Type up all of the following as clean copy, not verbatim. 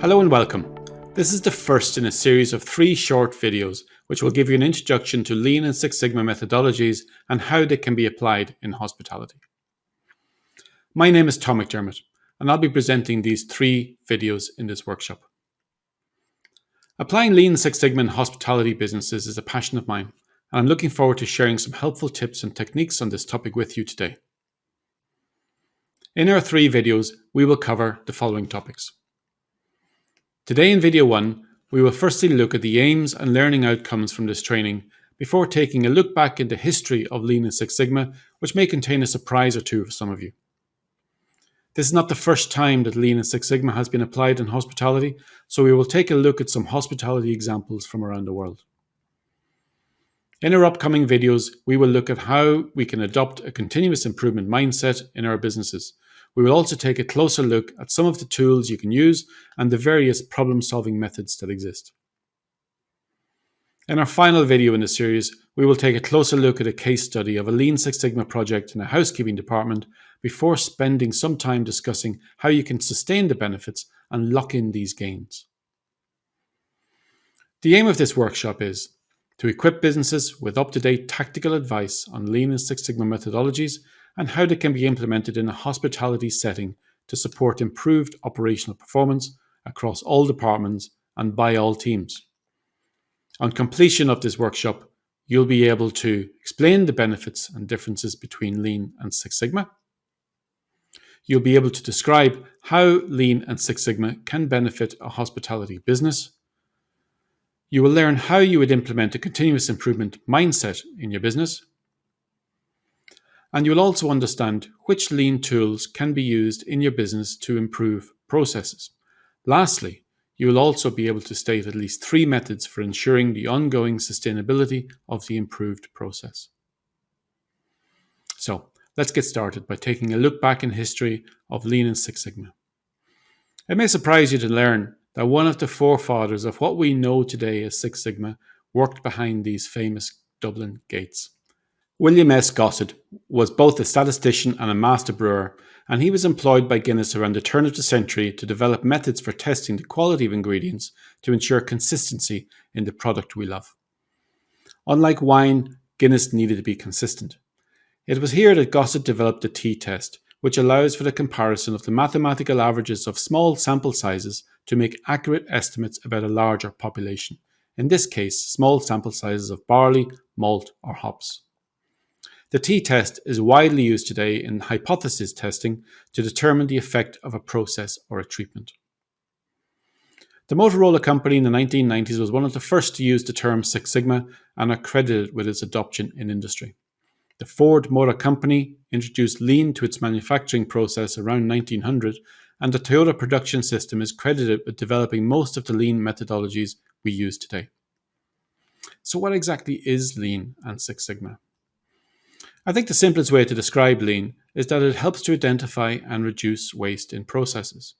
Hello and welcome. This is the first in a series of 3 short videos which will give you an introduction to Lean and Six Sigma methodologies and how they can be applied in hospitality. My name is Tom McDermott and I'll be presenting these 3 videos in this workshop. Applying Lean and Six Sigma in hospitality businesses is a passion of mine, and I'm looking forward to sharing some helpful tips and techniques on this topic with you today. In our 3 videos, we will cover the following topics. Today in video 1, we will firstly look at the aims and learning outcomes from this training before taking a look back into history of Lean and Six Sigma, which may contain a surprise or two for some of you. This is not the first time that Lean and Six Sigma has been applied in hospitality, so we will take a look at some hospitality examples from around the world. In our upcoming videos, we will look at how we can adopt a continuous improvement mindset in our businesses. We will also take a closer look at some of the tools you can use and the various problem-solving methods that exist. In our final video in the series, we will take a closer look at a case study of a Lean Six Sigma project in a housekeeping department before spending some time discussing how you can sustain the benefits and lock in these gains. The aim of this workshop is to equip businesses with up-to-date tactical advice on Lean and Six Sigma methodologies and how they can be implemented in a hospitality setting to support improved operational performance across all departments and by all teams. On completion of this workshop, you'll be able to explain the benefits and differences between Lean and Six Sigma. You'll be able to describe how Lean and Six Sigma can benefit a hospitality business. You will learn how you would implement a continuous improvement mindset in your business. And you'll also understand which Lean tools can be used in your business to improve processes. Lastly, you will also be able to state at least 3 methods for ensuring the ongoing sustainability of the improved process. So, let's get started by taking a look back in history of Lean and Six Sigma. It may surprise you to learn that one of the forefathers of what we know today as Six Sigma worked behind these famous Dublin gates. William S. Gossett was both a statistician and a master brewer, and he was employed by Guinness around the turn of the century to develop methods for testing the quality of ingredients to ensure consistency in the product we love. Unlike wine, Guinness needed to be consistent. It was here that Gossett developed the t-test, which allows for the comparison of the mathematical averages of small sample sizes to make accurate estimates about a larger population, in this case small sample sizes of barley, malt or hops. The t-test is widely used today in hypothesis testing to determine the effect of a process or a treatment. The Motorola company in the 1990s was one of the first to use the term Six Sigma and are credited with its adoption in industry. The Ford Motor Company introduced Lean to its manufacturing process around 1900, and the Toyota production system is credited with developing most of the Lean methodologies we use today. So what exactly is Lean and Six Sigma? I think the simplest way to describe Lean is that it helps to identify and reduce waste in processes.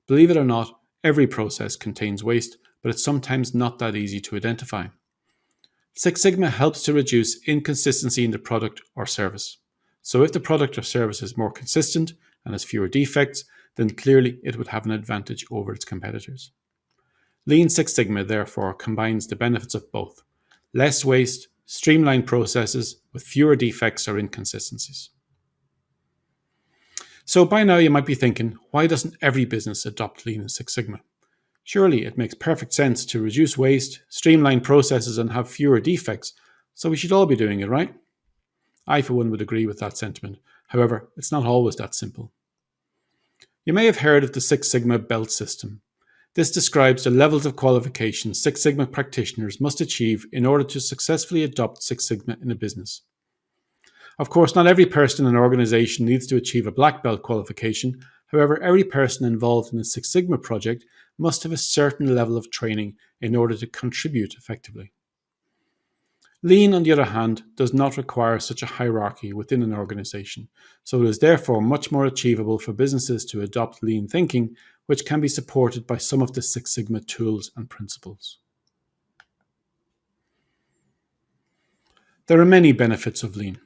Believe it or not, every process contains waste, but it's sometimes not that easy to identify. Six Sigma helps to reduce inconsistency in the product or service. So if the product or service is more consistent and has fewer defects, then clearly it would have an advantage over its competitors. Lean Six Sigma therefore combines the benefits of both: less waste, streamlined processes with fewer defects or inconsistencies. So by now you might be thinking, why doesn't every business adopt Lean and Six Sigma? Surely it makes perfect sense to reduce waste, streamline processes and have fewer defects, so we should all be doing it, right? I for one would agree with that sentiment. However, it's not always that simple. You may have heard of the Six Sigma belt system. This describes the levels of qualification Six Sigma practitioners must achieve in order to successfully adopt Six Sigma in a business. Of course, not every person in an organization needs to achieve a black belt qualification. However, every person involved in a Six Sigma project must have a certain level of training in order to contribute effectively. Lean, on the other hand, does not require such a hierarchy within an organization, so it is therefore much more achievable for businesses to adopt Lean thinking, which can be supported by some of the Six Sigma tools and principles. There are many benefits of Lean.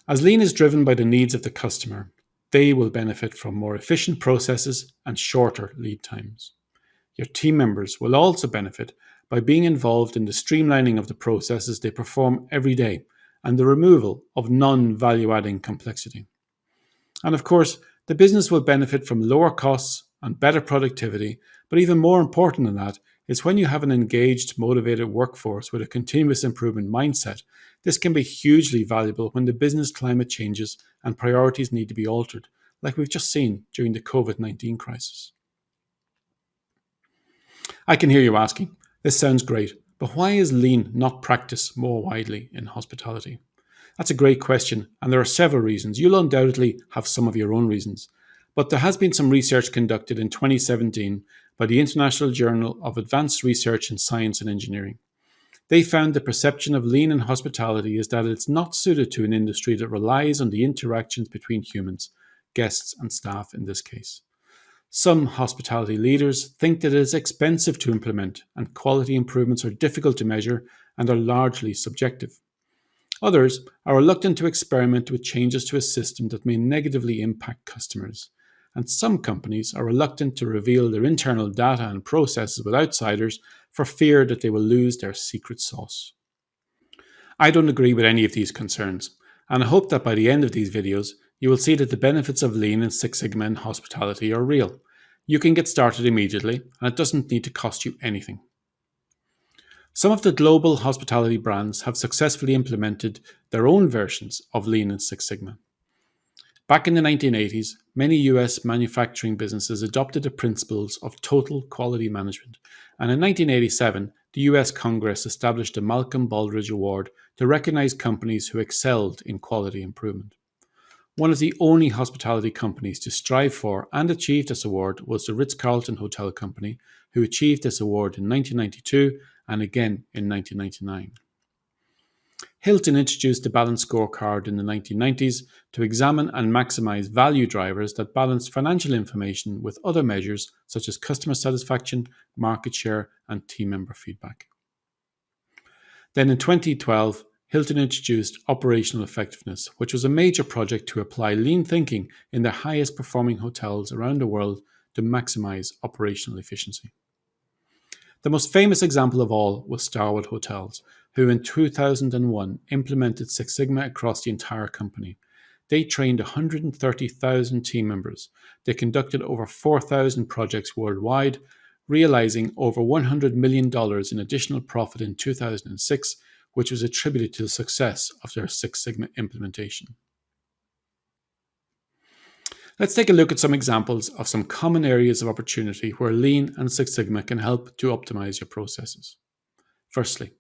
As Lean is driven by the needs of the customer, they will benefit from more efficient processes and shorter lead times. Your team members will also benefit by being involved in the streamlining of the processes they perform every day and the removal of non-value adding complexity. And of course, the business will benefit from lower costs and better productivity, but even more important than that is when you have an engaged, motivated workforce with a continuous improvement mindset, this can be hugely valuable when the business climate changes and priorities need to be altered, like we've just seen during the COVID-19 crisis. I can hear you asking, this sounds great, but why is lean not practiced more widely in hospitality? That's a great question, and there are several reasons. You'll undoubtedly have some of your own reasons. But there has been some research conducted in 2017 by the International Journal of Advanced Research in Science and Engineering. They found the perception of lean in hospitality is that it's not suited to an industry that relies on the interactions between humans, guests and staff in this case. Some hospitality leaders think that it is expensive to implement and quality improvements are difficult to measure and are largely subjective. Others are reluctant to experiment with changes to a system that may negatively impact customers. And some companies are reluctant to reveal their internal data and processes with outsiders for fear that they will lose their secret sauce. I don't agree with any of these concerns, and I hope that by the end of these videos, you will see that the benefits of Lean and Six Sigma in hospitality are real. You can get started immediately, and it doesn't need to cost you anything. Some of the global hospitality brands have successfully implemented their own versions of Lean and Six Sigma. Back in the 1980s, many US manufacturing businesses adopted the principles of total quality management, and in 1987, the US Congress established the Malcolm Baldrige Award to recognize companies who excelled in quality improvement. One of the only hospitality companies to strive for and achieve this award was the Ritz-Carlton Hotel Company, who achieved this award in 1992 and again in 1999. Hilton introduced the Balanced Scorecard in the 1990s to examine and maximize value drivers that balanced financial information with other measures such as customer satisfaction, market share, and team member feedback. Then in 2012, Hilton introduced Operational Effectiveness, which was a major project to apply lean thinking in their highest performing hotels around the world to maximize operational efficiency. The most famous example of all was Starwood Hotels, who in 2001 implemented Six Sigma across the entire company. They trained 130,000 team members. They conducted over 4,000 projects worldwide, realizing over $100 million in additional profit in 2006, which was attributed to the success of their Six Sigma implementation. Let's take a look at some examples of some common areas of opportunity where Lean and Six Sigma can help to optimize your processes. Firstly,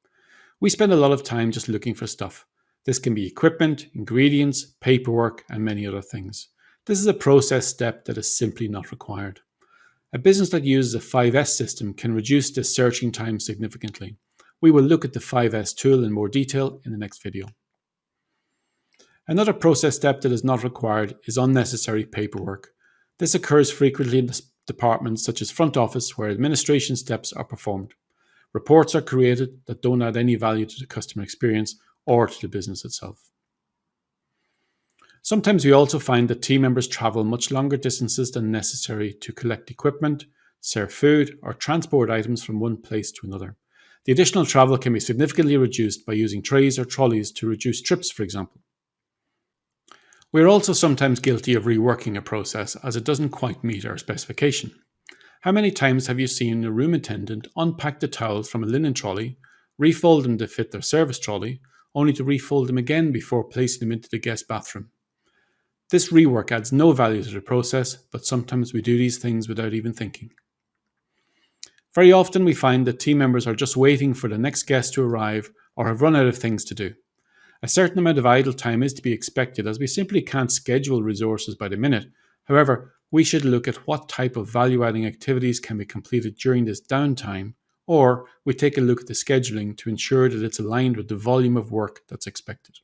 we spend a lot of time just looking for stuff. This can be equipment, ingredients, paperwork, and many other things. This is a process step that is simply not required. A business that uses a 5S system can reduce the searching time significantly. We will look at the 5S tool in more detail in the next video. Another process step that is not required is unnecessary paperwork. This occurs frequently in departments such as front office where administration steps are performed. Reports are created that don't add any value to the customer experience or to the business itself. Sometimes we also find that team members travel much longer distances than necessary to collect equipment, serve food, or transport items from one place to another. The additional travel can be significantly reduced by using trays or trolleys to reduce trips, for example. We are also sometimes guilty of reworking a process as it doesn't quite meet our specification. How many times have you seen a room attendant unpack the towels from a linen trolley, refold them to fit their service trolley, only to refold them again before placing them into the guest bathroom? This rework adds no value to the process, but sometimes we do these things without even thinking. Very often we find that team members are just waiting for the next guest to arrive or have run out of things to do. A certain amount of idle time is to be expected as we simply can't schedule resources by the minute. However, we should look at what type of value-adding activities can be completed during this downtime, or we take a look at the scheduling to ensure that it's aligned with the volume of work that's expected.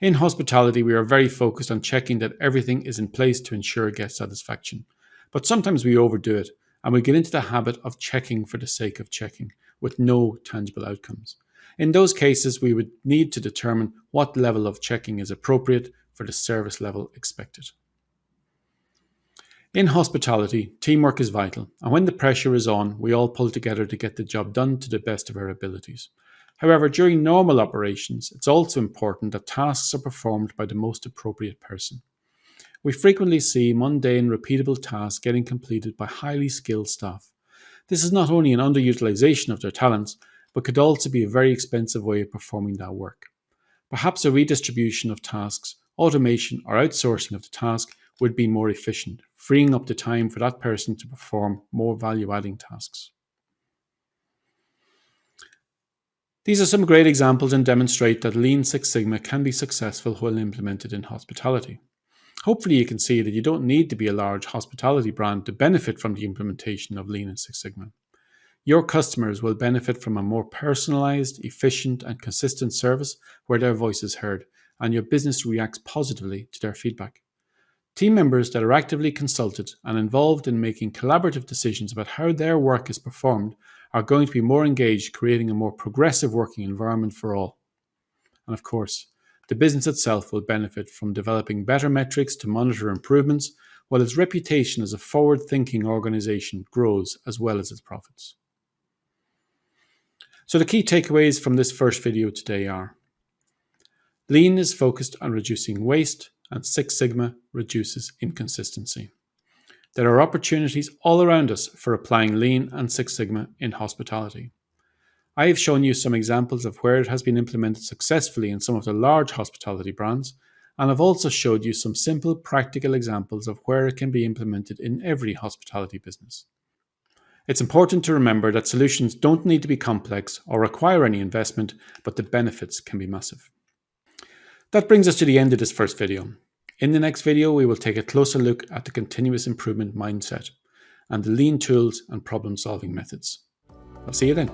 In hospitality, we are very focused on checking that everything is in place to ensure guest satisfaction. But sometimes we overdo it, and we get into the habit of checking for the sake of checking, with no tangible outcomes. In those cases, we would need to determine what level of checking is appropriate for the service level expected. In hospitality, teamwork is vital, and when the pressure is on, we all pull together to get the job done to the best of our abilities. However, during normal operations, it's also important that tasks are performed by the most appropriate person. We frequently see mundane, repeatable tasks getting completed by highly skilled staff. This is not only an underutilization of their talents, but could also be a very expensive way of performing that work. Perhaps a redistribution of tasks, automation, or outsourcing of the task would be more efficient, freeing up the time for that person to perform more value-adding tasks. These are some great examples and demonstrate that Lean Six Sigma can be successful when implemented in hospitality. Hopefully you can see that you don't need to be a large hospitality brand to benefit from the implementation of Lean and Six Sigma. Your customers will benefit from a more personalized, efficient, and consistent service where their voice is heard, and your business reacts positively to their feedback. Team members that are actively consulted and involved in making collaborative decisions about how their work is performed are going to be more engaged, creating a more progressive working environment for all. And of course, the business itself will benefit from developing better metrics to monitor improvements, while its reputation as a forward-thinking organization grows as well as its profits. So the key takeaways from this first video today are: Lean is focused on reducing waste, and Six Sigma reduces inconsistency. There are opportunities all around us for applying Lean and Six Sigma in hospitality. I have shown you some examples of where it has been implemented successfully in some of the large hospitality brands, and I've also showed you some simple, practical examples of where it can be implemented in every hospitality business. It's important to remember that solutions don't need to be complex or require any investment, but the benefits can be massive. That brings us to the end of this first video. In the next video, we will take a closer look at the continuous improvement mindset and the lean tools and problem-solving methods. I'll see you then.